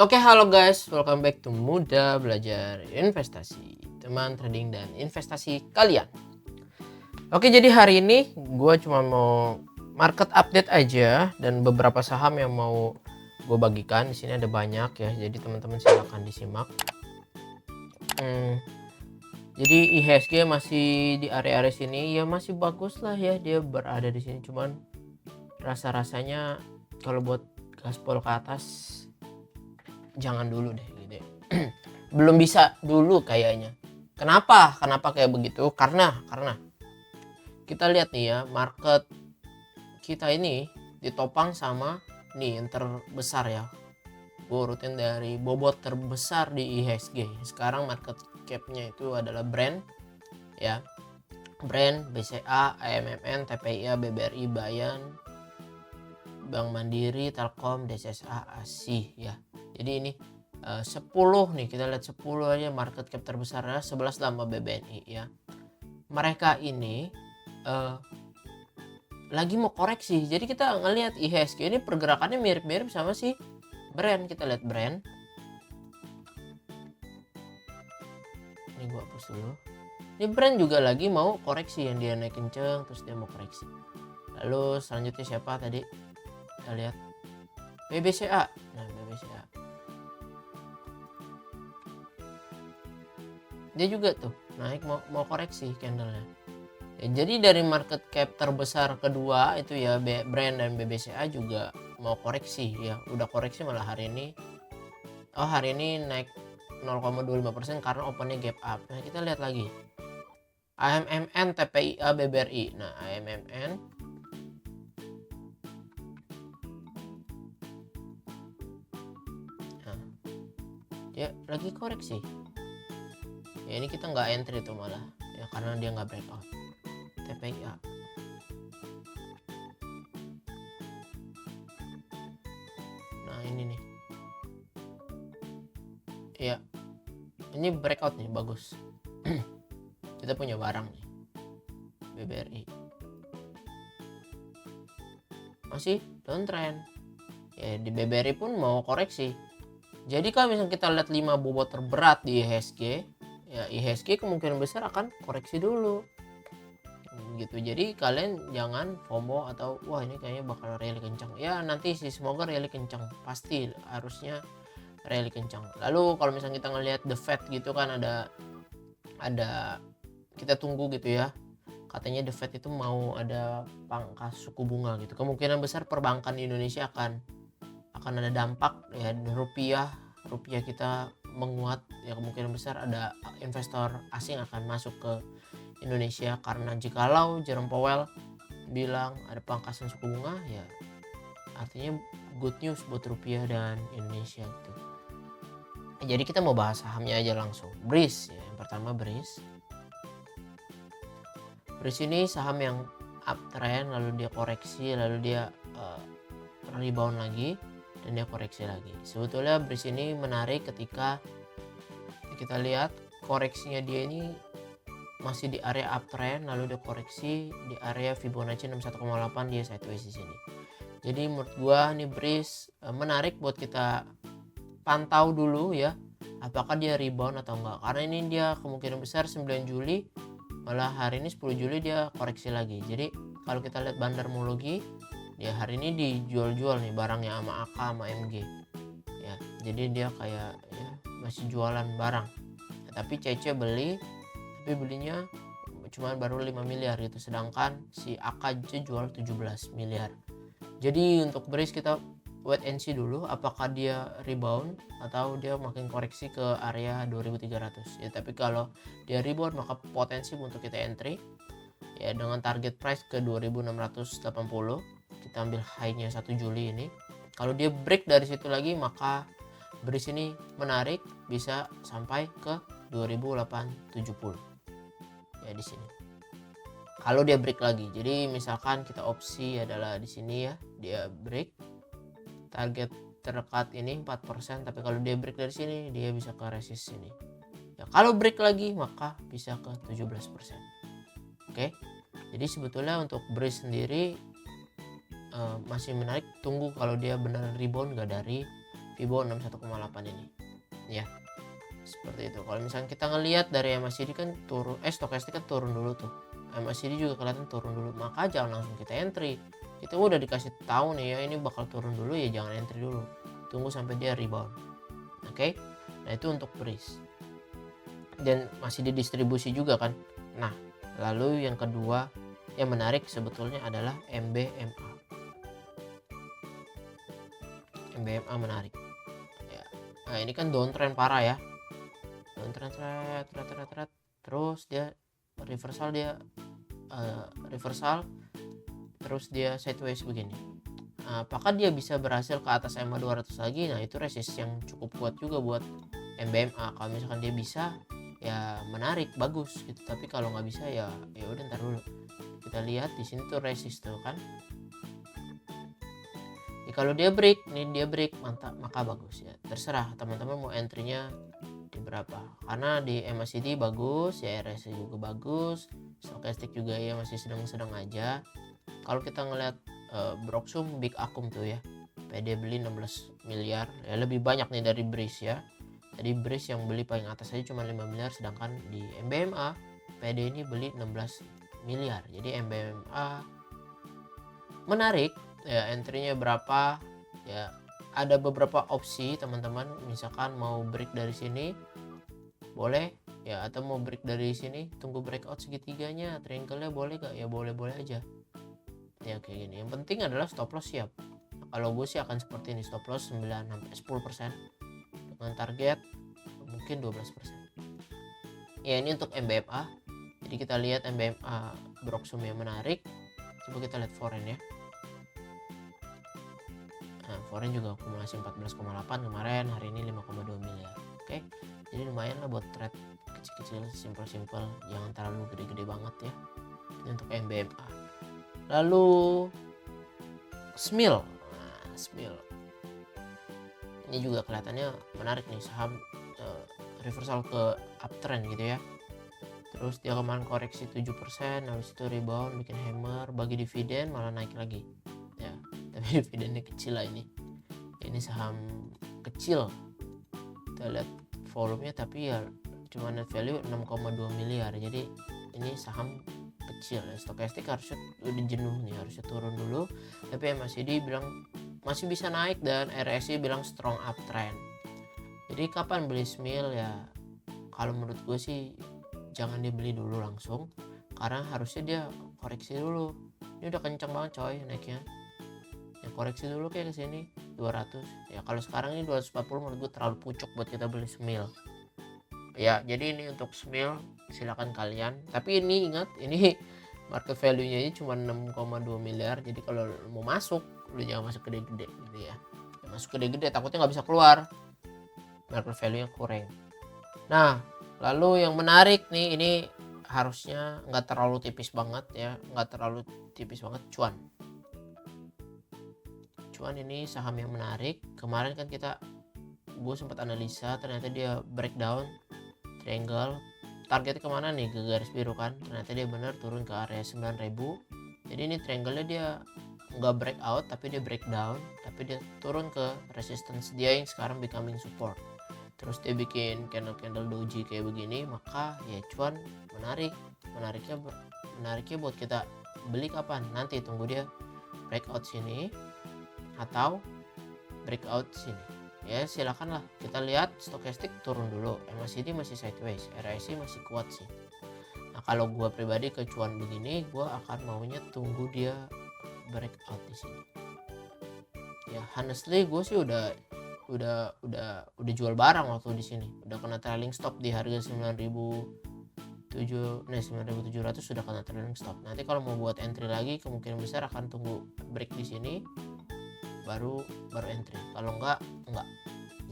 Oke, halo guys, welcome back to Muda Belajar Investasi, teman trading dan investasi kalian. Oke, jadi hari ini gue cuma mau market update aja dan beberapa saham yang mau gue bagikan. Di sini ada banyak ya, jadi teman-teman silakan disimak. Jadi IHSG masih di area-area sini, ya masih bagus lah ya dia berada di sini. Cuman rasa-rasanya kalau buat gaspol ke atas jangan dulu deh gitu ya. Belum bisa dulu kayaknya. Kenapa kayak begitu? Karena kita lihat nih ya, market kita ini ditopang sama nih yang terbesar ya. Gue urutin dari bobot terbesar di IHSG. Sekarang market capnya itu adalah brand ya. Brand, BCA, AMMN, TPIA, BBRI, Bayan, Bank Mandiri, Telkom, DSSA, ASI ya. Jadi ini 10 nih, kita lihat 10 aja market cap terbesarnya, 11 sama BBNI ya. Mereka ini lagi mau koreksi. Jadi kita ngelihat IHSG ini pergerakannya mirip-mirip sama si brand. Kita lihat brand. Ini gua hapus dulu. Ini brand juga lagi mau koreksi, yang dia naik kenceng terus dia mau koreksi. Lalu selanjutnya siapa tadi? Kita lihat BBCA. Nah, BBCA. Dia juga tuh naik mau koreksi candlenya. Ya, jadi dari market cap terbesar kedua itu ya brand dan BBCA juga mau koreksi ya. Udah koreksi malah hari ini. Oh, hari ini naik 0,25% karena opennya gap up. Nah, kita lihat lagi. AMMN, TPIA, BBRI. Nah, AMMN dia lagi koreksi ya. Ini kita nggak entry tuh malah ya, karena dia nggak breakout. TPIA nah ini nih ya, ini breakout nih, bagus. Kita punya barang nih. BBRI masih downtrend ya, di BBRI pun mau koreksi. Jadi kalau misalnya kita lihat 5 bobot terberat di IHSG ya, IHSG kemungkinan besar akan koreksi dulu gitu. Jadi kalian jangan FOMO atau wah ini kayaknya bakal rally kencang ya. Nanti sih semoga rally kencang, pasti harusnya rally kencang. Lalu kalau misalnya kita ngelihat the Fed gitu kan, ada kita tunggu gitu ya, katanya the Fed itu mau ada pangkas suku bunga gitu. Kemungkinan besar perbankan di Indonesia akan ada dampak ya. Rupiah kita menguat ya, kemungkinan besar ada investor asing akan masuk ke Indonesia, karena jikalau Jerome Powell bilang ada pangkasan suku bunga ya, artinya good news buat rupiah dan Indonesia gitu. Jadi kita mau bahas sahamnya aja langsung. Breeze ya, yang pertama Breeze ini saham yang uptrend, lalu dia koreksi, lalu dia rebound lagi dan dia koreksi lagi. Sebetulnya Breeze ini menarik ketika kita lihat koreksinya dia ini masih di area uptrend, lalu dia koreksi di area Fibonacci 61,8, dia sideways di sini. Jadi menurut gua nih Breeze menarik buat kita pantau dulu ya, apakah dia rebound atau enggak. Karena ini dia kemungkinan besar 9 Juli, malah hari ini 10 Juli dia koreksi lagi. Jadi kalau kita lihat bandarmologi ya, hari ini dijual-jual nih barangnya sama AK sama MG ya. Jadi dia kayak ya masih jualan barang ya, tapi CC beli, tapi belinya cuma baru 5 miliar gitu, sedangkan si AK jual 17 miliar. Jadi untuk Breeze kita wait and see dulu apakah dia rebound atau dia makin koreksi ke area 2300 ya. Tapi kalau dia rebound maka potensi untuk kita entry ya dengan target price ke 2680. Kita ambil high-nya 1 Juli ini. Kalau dia break dari situ lagi maka Breeze ini menarik, bisa sampai ke 2870 ya di sini. Kalau dia break lagi, jadi misalkan kita opsi adalah di sini ya, dia break target terdekat ini 4%, tapi kalau dia break dari sini dia bisa ke resist sini ya. Kalau break lagi maka bisa ke 17%. Oke, jadi sebetulnya untuk Breeze sendiri masih menarik. Tunggu kalau dia benar rebound gak dari Fibo 61,8 ini ya, seperti itu. Kalau misalnya kita ngelihat dari MACD kan turun, stokastik kan turun dulu tuh, MACD juga kelihatan turun dulu, maka jangan langsung kita entry. Kita udah dikasih tahu nih ya ini bakal turun dulu, ya jangan entry dulu, tunggu sampai dia rebound. Oke. Nah itu untuk BRIS, dan masih didistribusi juga kan. Nah lalu yang kedua yang menarik sebetulnya adalah MBMA. MBMA menarik ya. Nah ini kan downtrend parah ya, downtrend terus dia reversal, terus dia sideways begini. Nah, apakah dia bisa berhasil ke atas MA 200 lagi? Nah itu resist yang cukup kuat juga buat MBMA. Kalau misalkan dia bisa ya menarik, bagus gitu. Tapi kalau nggak bisa ya udah ntar dulu. Kita lihat di sini tuh resist tuh kan. Ya, kalau dia break, mantap, maka bagus ya. Terserah teman-teman mau entry-nya di berapa. Karena di MACD bagus, ya RSI juga bagus, stokastik juga ya masih sedang-sedang aja. Kalau kita ngeliat Broksum Big Akum tuh ya, PD beli 16 miliar ya, lebih banyak nih dari BRIS ya. Jadi BRIS yang beli paling atas aja cuma 5 miliar, sedangkan di MBMA PD ini beli 16 miliar. Jadi MBMA menarik ya, entry-nya berapa ya, ada beberapa opsi teman-teman. Misalkan mau break dari sini boleh ya, atau mau break dari sini tunggu breakout segitiganya, triangle-nya boleh gak ya, boleh-boleh aja ya kayak gini. Yang penting adalah stop loss siap. Nah, kalau gue sih akan seperti ini, stop loss 9-10% dengan target mungkin 12%. Ya ini untuk MBMA. Jadi kita lihat MBMA Broksum yang menarik. Coba kita lihat foreign ya. Nah, foreign juga akumulasi 14,8 kemarin, hari ini 5,2 miliar. Oke. Jadi lumayan lah buat trade kecil-kecil, simple-simple, jangan terlalu gede-gede banget ya. Ini untuk MBMA. Lalu SMIL. Nah, SMIL ini juga kelihatannya menarik nih, saham reversal ke uptrend gitu ya. Terus dia kemarin koreksi 7%, habis itu rebound, bikin hammer, bagi dividen malah naik lagi ya. Tapi dividennya kecil lah ini. Ini saham kecil. Kita lihat volumenya tapi ya cuma net value 6,2 miliar. Jadi ini saham kecil ya. Stokastik harusnya udah jenuh nih, harusnya turun dulu. Tapi MACD bilang masih bisa naik, dan RSI bilang strong uptrend. Jadi kapan beli SMIL ya? Kalau menurut gue sih jangan dibeli dulu langsung, karena harusnya dia koreksi dulu. Ini udah kencang banget coy naiknya. Ya koreksi dulu kayak ke sini 200. Ya kalau sekarang ini 240 menurut gue terlalu pucuk buat kita beli SMIL. Ya jadi ini untuk SMIL silakan kalian. Tapi ini ingat, ini market value-nya ini cuma 6,2 miliar. Jadi kalau mau masuk, lu jangan masuk gede-gede gitu ya. Jangan masuk gede-gede, takutnya nggak bisa keluar. Market value-nya kurang. Nah, lalu yang menarik nih, ini harusnya nggak terlalu tipis banget ya, cuan. Cuan ini saham yang menarik. Kemarin kan gue sempat analisa, ternyata dia breakdown triangle, targetnya kemana nih, ke garis biru kan, ternyata dia benar turun ke area 9.000. Jadi ini triangle-nya dia nggak breakout, tapi dia breakdown, tapi dia turun ke resistance dia yang sekarang becoming support. Terus dia bikin candle doji kayak begini, maka ya cuan menariknya buat kita beli kapan, nanti tunggu dia breakout sini atau breakout sini ya. Silakan lah, kita lihat stokastik turun dulu, MACD masih sideways, RSI masih kuat sih. Nah kalau gue pribadi ke cuan begini, gue akan maunya tunggu dia breakout di sini ya. Honestly gue sih udah jual barang waktu di sini, udah kena trailing stop di harga 9.700 sudah kena trailing stop. Nanti kalau mau buat entry lagi kemungkinan besar akan tunggu break di sini baru entry. Kalau enggak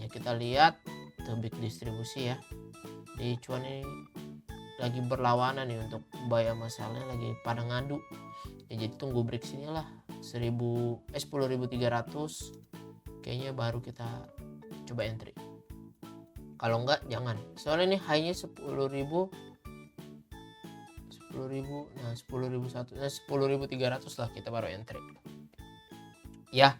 ya. Kita lihat tuh big distribusi ya, di cuan ini lagi berlawanan nih untuk buy sama sell-nya, lagi pada ngadu ya. Jadi tunggu break sini lah 10.300 kayaknya baru kita coba entry. Kalau enggak jangan, soalnya ini high-nya 10.000, nah 10.300 lah kita baru entry ya.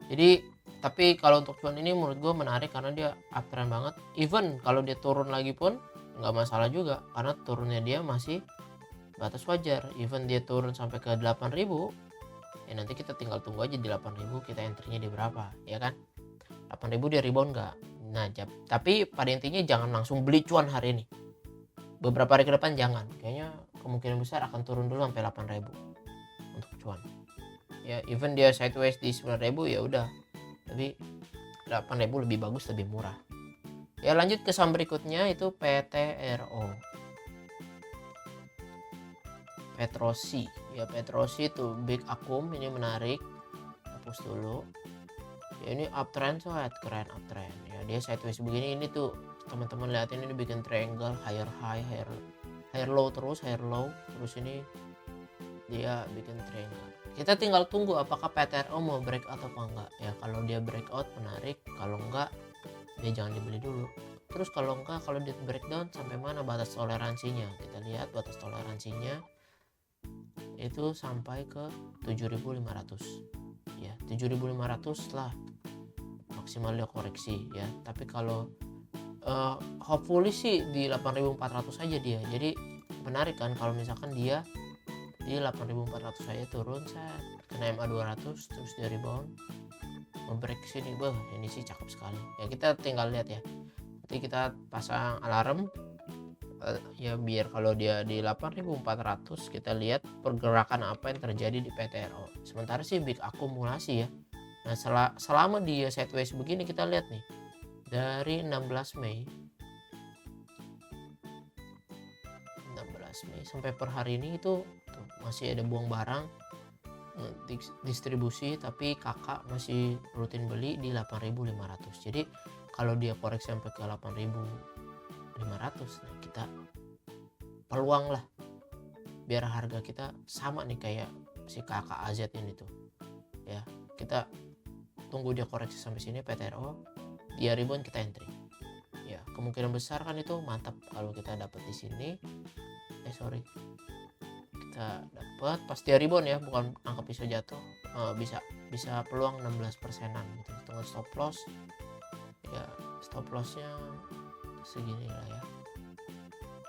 Jadi Tapi kalau untuk cuan ini menurut gue menarik karena dia uptrend banget. Even kalau dia turun lagi pun nggak masalah juga, karena turunnya dia masih batas wajar. Even dia turun sampai ke 8.000, ya nanti kita tinggal tunggu aja di 8.000 kita entry-nya di berapa, ya kan? 8.000 dia rebound nggak? Nah, tapi pada intinya jangan langsung beli cuan hari ini. Beberapa hari ke depan jangan. Kayaknya kemungkinan besar akan turun dulu sampai 8.000 untuk cuan. Ya, even dia sideways di 9.000 ya udah. Tapi 8.000 lebih bagus, lebih murah. Ya, lanjut ke saham berikutnya itu PTRO. Petrosi. Ya, Petrosi itu big akum, ini menarik. Hapus dulu. Ya, ini uptrend sobat, keren uptrend. Ya, dia sideways begini, ini tuh teman-teman lihat ini bikin triangle higher high, higher low terus, higher low. Terus ini dia bikin triangle. Kita tinggal tunggu apakah PTRO mau breakout atau enggak. Ya, kalau dia breakout menarik, kalau enggak dia jangan dibeli dulu. Terus kalau enggak, kalau dia breakdown sampai mana batas toleransinya? Kita lihat batas toleransinya itu sampai ke 7.500. Ya, 7.500 lah maksimal dia koreksi ya. Tapi kalau hopefully sih di 8.400 aja dia. Jadi menarik kan kalau misalkan dia di 8.400 saya turun, saya kena MA 200 terus dia rebound nge-break sini. Ini sih cakep sekali ya. Kita tinggal lihat ya, nanti kita pasang alarm ya, biar kalau dia di 8.400 kita lihat pergerakan apa yang terjadi di PTRO. Sementara sih big akumulasi ya. Nah, selama dia sideways begini, kita lihat nih dari 16 Mei sampai per hari ini itu tuh, masih ada buang barang distribusi, tapi kakak masih rutin beli di 8.500. Jadi kalau dia koreksi sampai ke 8.500, nah kita peluang lah biar harga kita sama nih kayak si kakak AZ ini tuh ya. Kita tunggu dia koreksi sampai sini PTRO, dia rebound kita entry ya. Kemungkinan besar kan itu mantap kalau kita dapat di sini. Kita dapat pas dia rebound ya, bukan angka bisa jatuh. Bisa peluang 16%-an gitu. Dengan stop loss ya, stop lossnya segini lah ya,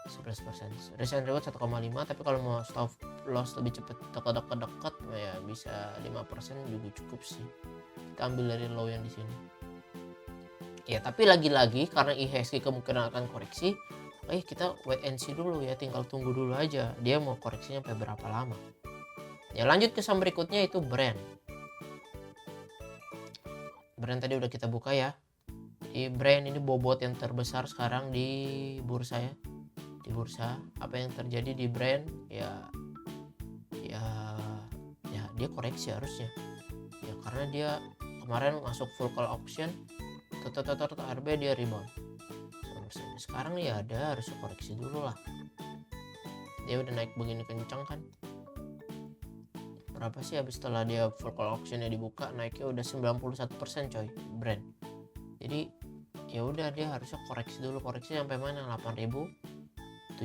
11%. Recent reward 1,5, tapi kalau mau stop loss lebih cepat dekat ya bisa 5% juga cukup sih. Kita ambil dari low yang di sini ya. Tapi lagi-lagi karena IHSG kemungkinan akan koreksi, kita wait and see dulu ya, tinggal tunggu dulu aja dia mau koreksinya sampai berapa lama ya. Lanjut ke saham berikutnya itu brand tadi udah kita buka ya. Di brand ini bobot yang terbesar sekarang di bursa ya. Di bursa apa yang terjadi di brand ya dia koreksi harusnya ya, karena dia kemarin masuk full call option RB dia rebound. Sekarang ya ada harus koreksi dulu lah. Dia udah naik begini kencang kan. Berapa sih habis setelah dia full call optionnya dibuka, naiknya udah 91% coy brand. Jadi ya udah dia harusnya koreksi dulu. Koreksi sampai mana? 8.750.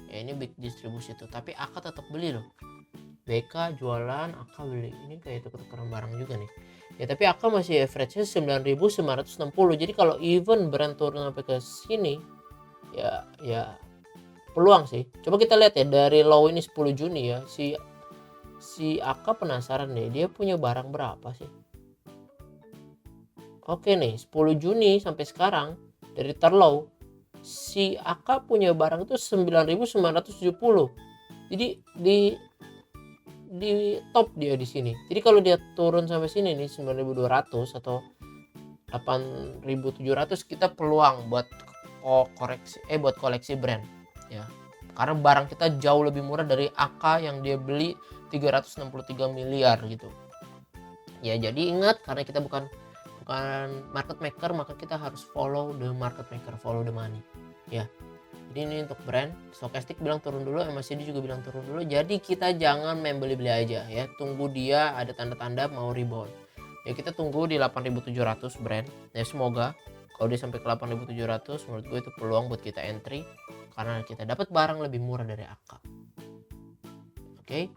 Ya ini big distribusi tuh. Tapi AK tetap beli loh. BK jualan, AK beli. Ini kayak tuker-tukeran barang juga nih. Ya tapi AK masih average-nya 9.960. Jadi kalau even brand turun sampai ke sini ya peluang sih. Coba kita lihat ya dari low ini 10 Juni ya. Si AK penasaran deh, dia punya barang berapa sih? Oke nih, 10 Juni sampai sekarang dari terlow si AK punya barang itu 9.970. Jadi di top dia di sini. Jadi kalau dia turun sampai sini nih 9.200 atau 8.700, kita peluang buat koleksi brand ya. Karena barang kita jauh lebih murah dari AK yang dia beli 363 miliar gitu. Ya jadi ingat, karena kita bukan market maker, maka kita harus follow the market maker, follow the money ya. Jadi ini untuk brand, Stokastik bilang turun dulu, MACD juga bilang turun dulu. Jadi kita jangan main beli-beli aja ya. Tunggu dia ada tanda-tanda mau rebound. Ya kita tunggu di 8.700 brand. Ya semoga kalau dia sampai ke 8.700, menurut gue itu peluang buat kita entry karena kita dapat barang lebih murah dari AK. Oke.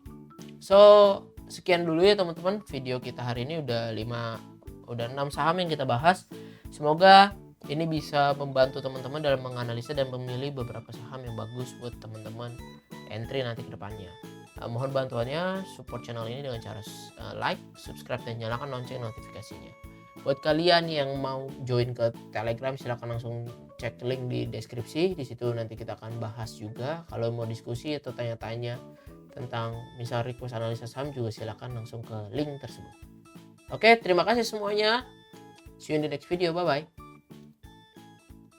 So sekian dulu ya teman-teman, video kita hari ini udah 6 saham yang kita bahas. Semoga ini bisa membantu teman-teman dalam menganalisa dan memilih beberapa saham yang bagus buat teman-teman entry nanti ke depannya. Mohon bantuannya, support channel ini dengan cara like, subscribe, dan nyalakan lonceng notifikasinya. Buat kalian yang mau join ke Telegram, silahkan langsung cek link di deskripsi. Di situ nanti kita akan bahas juga. Kalau mau diskusi atau tanya-tanya tentang misal request analisa saham juga silahkan langsung ke link tersebut. Oke, terima kasih semuanya. See you in the next video. Bye-bye.